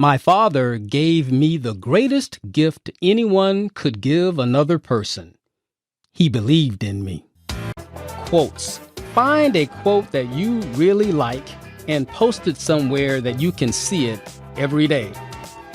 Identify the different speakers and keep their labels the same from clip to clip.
Speaker 1: My father gave me the greatest gift anyone could give another person. He believed in me. Quotes. Find a quote that you really like and post it somewhere that you can see it every day.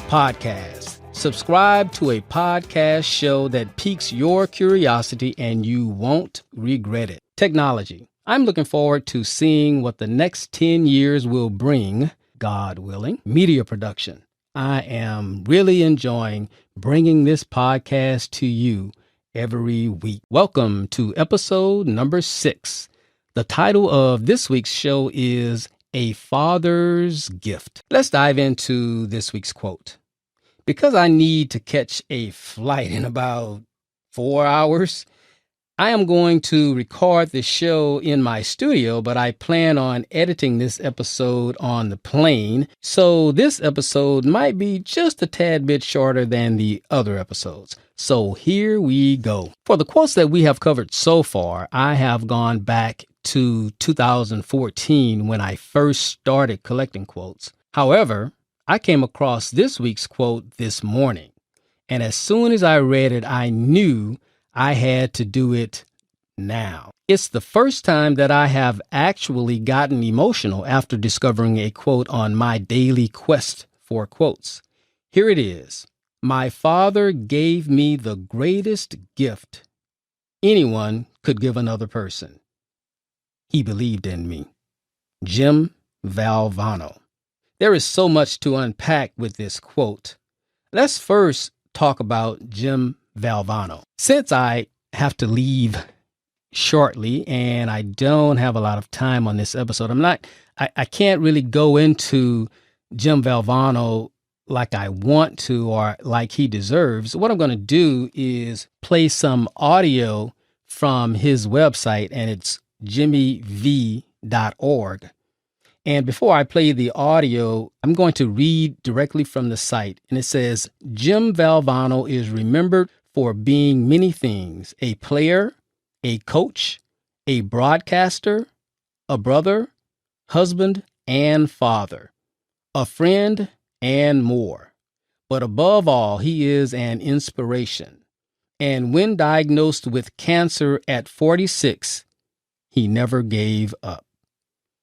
Speaker 1: Podcast. Subscribe to a podcast show that piques your curiosity and you won't regret it. Technology. I'm looking forward to seeing what the next 10 years will bring, God willing. Media production. I am really enjoying bringing this podcast to you every week. Welcome to episode number 6. The title of this week's show is A Father's Gift. Let's dive into this week's quote. Because I need to catch a flight in about 4 hours, I am going to record the show in my studio, but I plan on editing this episode on the plane. So this episode might be just a tad bit shorter than the other episodes. So here we go. For the quotes that we have covered so far, I have gone back to 2014 when I first started collecting quotes. However, I came across this week's quote this morning, and as soon as I read it, I knew I had to do it now. It's the first time that I have actually gotten emotional after discovering a quote on my daily quest for quotes. Here it is. My father gave me the greatest gift anyone could give another person. He believed in me. Jim Valvano. There is so much to unpack with this quote. Let's first talk about Jim Valvano. Since I have to leave shortly and I don't have a lot of time on this episode, I can't really go into Jim Valvano like I want to or like he deserves. What I'm going to do is play some audio from his website, and it's jimmyv.org. And before I play the audio, I'm going to read directly from the site. And it says, Jim Valvano is remembered for being many things: a player, a coach, a broadcaster, a brother, husband, and father, a friend, and more. But above all, he is an inspiration. And when diagnosed with cancer at 46, he never gave up.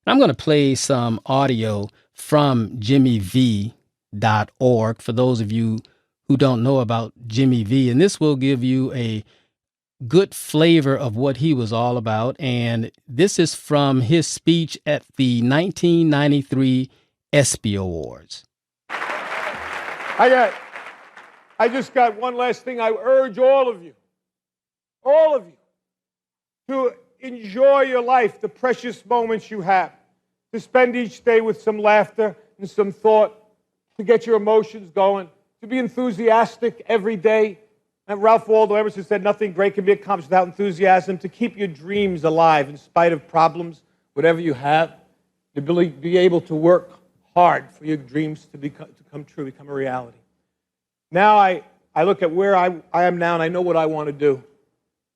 Speaker 1: I'm going to play some audio from jimmyv.org for those of you who don't know about Jimmy V. And this will give you a good flavor of what he was all about. And this is from his speech at the 1993 ESPY Awards.
Speaker 2: I just got one last thing. I urge all of you, to enjoy your life, the precious moments you have, to spend each day with some laughter and some thought, to get your emotions going, to be enthusiastic every day. And Ralph Waldo Emerson said, nothing great can be accomplished without enthusiasm. To keep your dreams alive in spite of problems, whatever you have, to be able to work hard for your dreams to come true, become a reality. Now I look at where I am now, and I know what I want to do.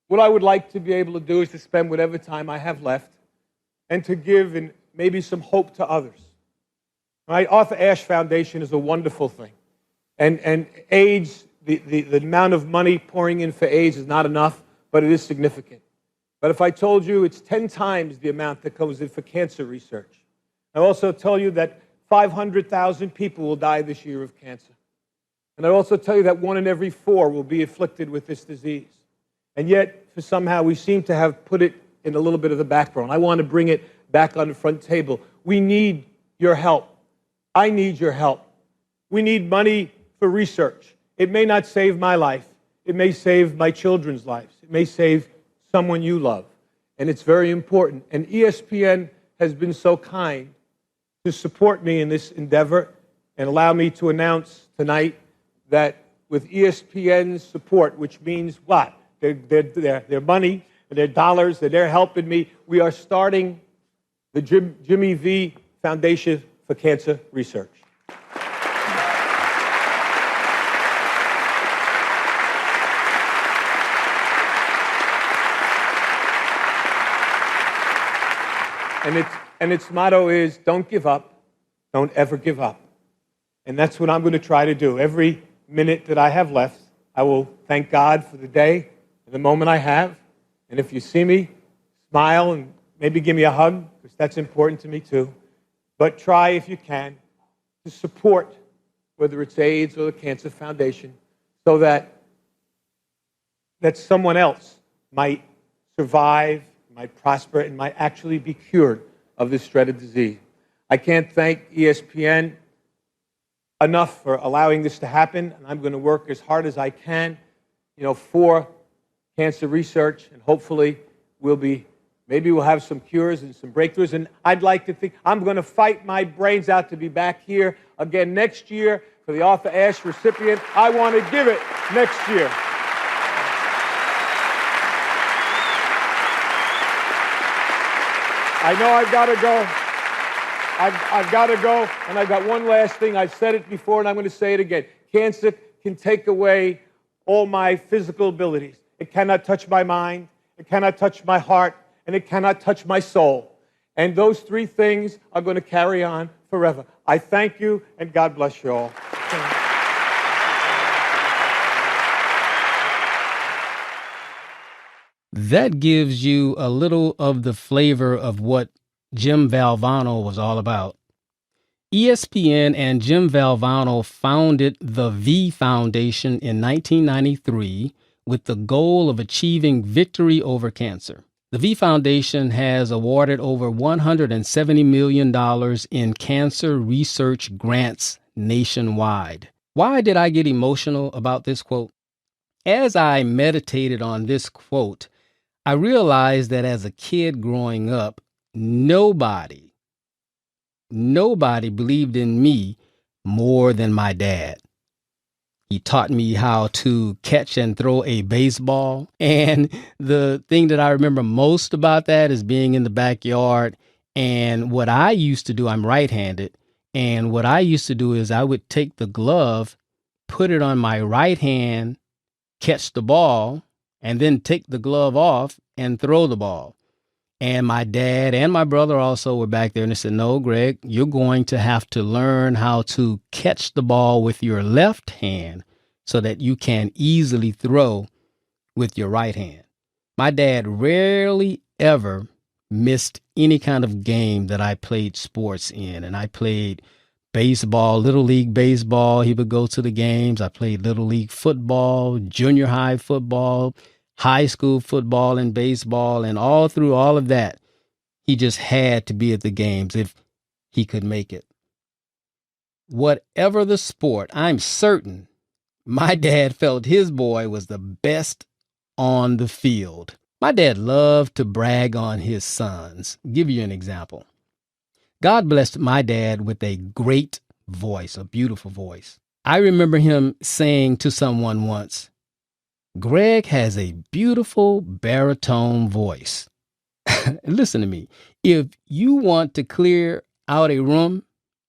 Speaker 2: What I would like to be able to do is to spend whatever time I have left and to give and maybe some hope to others. Right? Arthur Ashe Foundation is a wonderful thing. And AIDS, the amount of money pouring in for AIDS is not enough, but it is significant. But if I told you it's 10 times the amount that goes in for cancer research, I also tell you that 500,000 people will die this year of cancer. And I also tell you that 1 in every 4 will be afflicted with this disease. And yet, for somehow, we seem to have put it in a little bit of the background. I want to bring it back on the front table. We need your help. I need your help. We need money for research. It may not save my life. It may save my children's lives. It may save someone you love. And it's very important. And ESPN has been so kind to support me in this endeavor and allow me to announce tonight that with ESPN's support, which means what? Their money, their dollars, that they're helping me. We are starting the Jimmy V Foundation for Cancer Research. And its motto is, don't give up, don't ever give up. And that's what I'm going to try to do. Every minute that I have left, I will thank God for the day and the moment I have. And if you see me, smile and maybe give me a hug, because that's important to me too. But try, if you can, to support, whether it's AIDS or the Cancer Foundation, so that someone else might survive, might prosper, and might actually be cured of this dreaded disease. I can't thank ESPN enough for allowing this to happen, and I'm going to work as hard as I can, for cancer research, and hopefully maybe we'll have some cures and some breakthroughs. And I'd like to think I'm going to fight my brains out to be back here again next year for the Arthur Ashe recipient. I want to give it next year. I know I've got to go. I've got to go, and I've got one last thing. I've said it before, and I'm going to say it again. Cancer can take away all my physical abilities. It cannot touch my mind, it cannot touch my heart, and it cannot touch my soul. And those three things are going to carry on forever. I thank you, and God bless you all.
Speaker 1: That gives you a little of the flavor of what Jim Valvano was all about. ESPN and Jim Valvano founded the V Foundation in 1993 with the goal of achieving victory over cancer. The V Foundation has awarded over $170 million in cancer research grants nationwide. Why did I get emotional about this quote? As I meditated on this quote, I realized that as a kid growing up, nobody believed in me more than my dad. He taught me how to catch and throw a baseball. And the thing that I remember most about that is being in the backyard. And what I used to do, I'm right-handed. And what I used to do is I would take the glove, put it on my right hand, catch the ball, and then take the glove off and throw the ball. And my dad and my brother also were back there, and they said, no, Greg, you're going to have to learn how to catch the ball with your left hand so that you can easily throw with your right hand. My dad rarely ever missed any kind of game that I played sports in. And I played baseball, Little League baseball. He would go to the games. I played Little League football, junior high football, high school football and baseball, and all through all of that, he just had to be at the games if he could make it. Whatever the sport, I'm certain my dad felt his boy was the best on the field. My dad loved to brag on his sons. I'll give you an example. God blessed my dad with a great voice, a beautiful voice. I remember him saying to someone once, Greg has a beautiful baritone voice. Listen to me. If you want to clear out a room,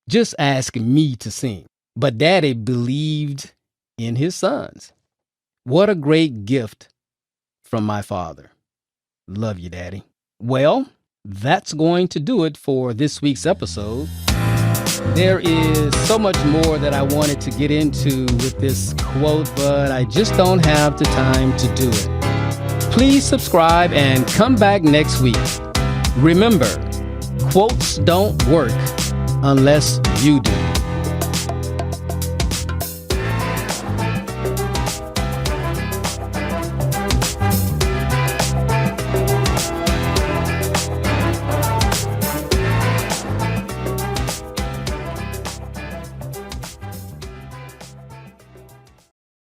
Speaker 1: just ask me to sing. But Daddy believed in his sons. What a great gift from my father. Love you, Daddy. Well, that's going to do it for this week's episode. There is so much more that I wanted to get into with this quote, but I just don't have the time to do it. Please subscribe and come back next week. Remember, quotes don't work unless you do.